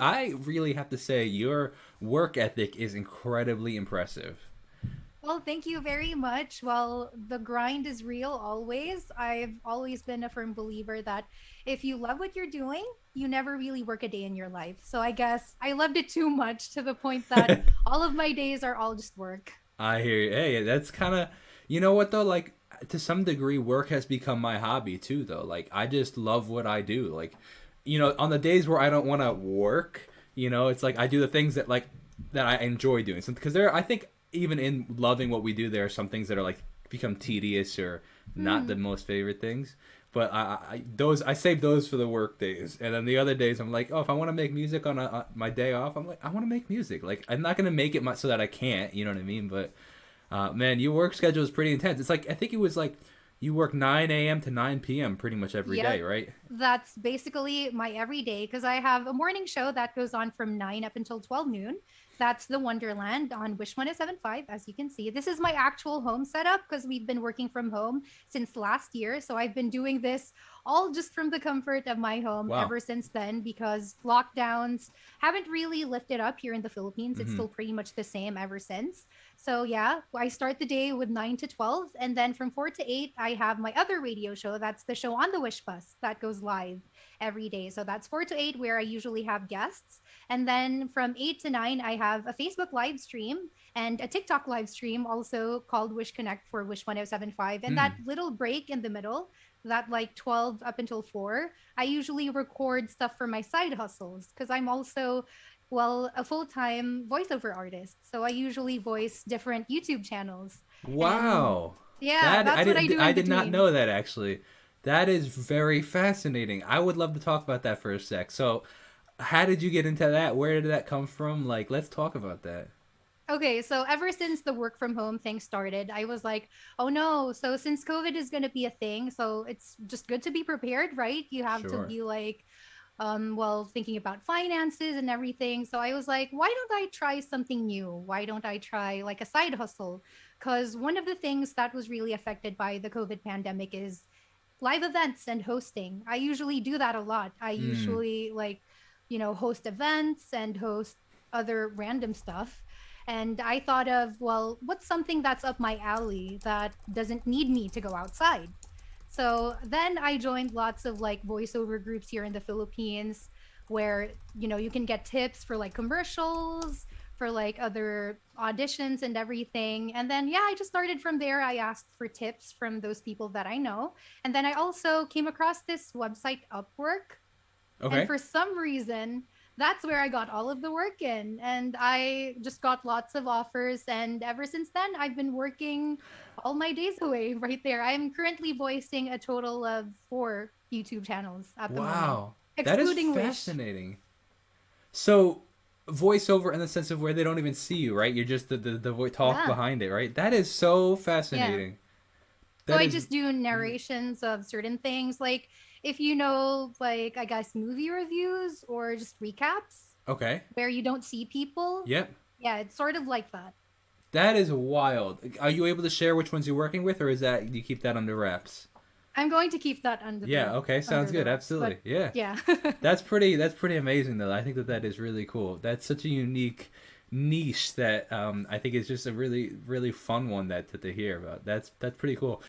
I really have to say your work ethic is incredibly impressive. Well, thank you very much. Well, the grind is real always. I've always been a firm believer that if you love what you're doing, you never really work a day in your life. So I guess I loved it too much to the point that all of my days are all just work. I hear you. Hey, that's kind of, you know what though? Like to some degree, work has become my hobby too. Though, like I just love what I do. Like, on the days where I don't want to work, it's like I do the things that I enjoy doing. Because I think even in loving what we do, there are some things that are like become tedious or not the Hmm. most favorite things. But I save those for the work days, and then the other days I'm like, oh, if I want to make music on my day off, I'm like, I want to make music. Like I'm not gonna make it so that I can't, you know what I mean? But man, your work schedule is pretty intense. It's like I think it was like you work 9 a.m. to 9 p.m. pretty much every day, Yep. right? That's basically my everyday because I have a morning show that goes on from 9 up until 12 noon. That's the Wonderland on Wish 1075. As you can see, this is my actual home setup because we've been working from home since last year. So I've been doing this all just from the comfort of my home Wow. ever since then because lockdowns haven't really lifted up here in the Philippines. It's Hmm. still pretty much the same ever since. So yeah, I start the day with 9 to 12 and then from 4 to 8 I have my other radio show. That's the show on the Wish Bus that goes live every day. So that's 4 to 8 where I usually have guests. And then from 8 to 9 I have a Facebook live stream and a TikTok live stream also called Wish Connect for Wish 1075. And that Hmm. little break in the middle, that like 12 up until 4, I usually record stuff for my side hustles because I'm also a full-time voiceover artist. So I usually voice different YouTube channels. And Wow. yeah, That that's what I do I in did not between. know that actually. That is very fascinating. I would love to talk about that for a sec. So, how did you get into that? Where did that come from? Like, let's talk about that. Okay, so ever since the work from home thing started, I was like, oh no, so since COVID is going to be a thing, so it's just good to be prepared, right? You have to Sure. be like, thinking about finances and everything. So I was like, why don't I try something new? Why don't I try like a side hustle? Because one of the things that was really affected by the COVID pandemic is live events and hosting. I usually do that a lot. I Hmm. usually host events and host other random stuff. And I thought of, well, what's something that's up my alley that doesn't need me to go outside? So then I joined lots of like voiceover groups here in the Philippines where, you can get tips for like commercials, for like other auditions and everything. And then, yeah, I just started from there. I asked for tips from those people that I know. And then I also came across this website, Upwork. And Okay. for some reason, that's where I got all of the work in. And I just got lots of offers. And ever since then, I've been working all my days away right there. I'm currently voicing a total of 4 YouTube channels at the moment, Wow. That is excluding Wish. fascinating. So, voiceover in the sense of where they don't even see you, right? You're just the talk Yeah. behind it, right? That is so Yeah. fascinating. So That I is just do really narrations of certain things. Like if you know, like, I guess, movie reviews or just recaps okay. where you don't see people. Yep. Yeah, it's sort of like that. That is wild. Are you able to share which ones you're working with, or is that you keep that under wraps? I'm going to keep that Yeah. Okay. Sounds under the good. wraps, but Absolutely. Yeah. yeah. That's pretty. That's pretty amazing, though. I think that is really cool. That's such a unique niche that I think is just a really really fun one that to hear about. That's pretty cool.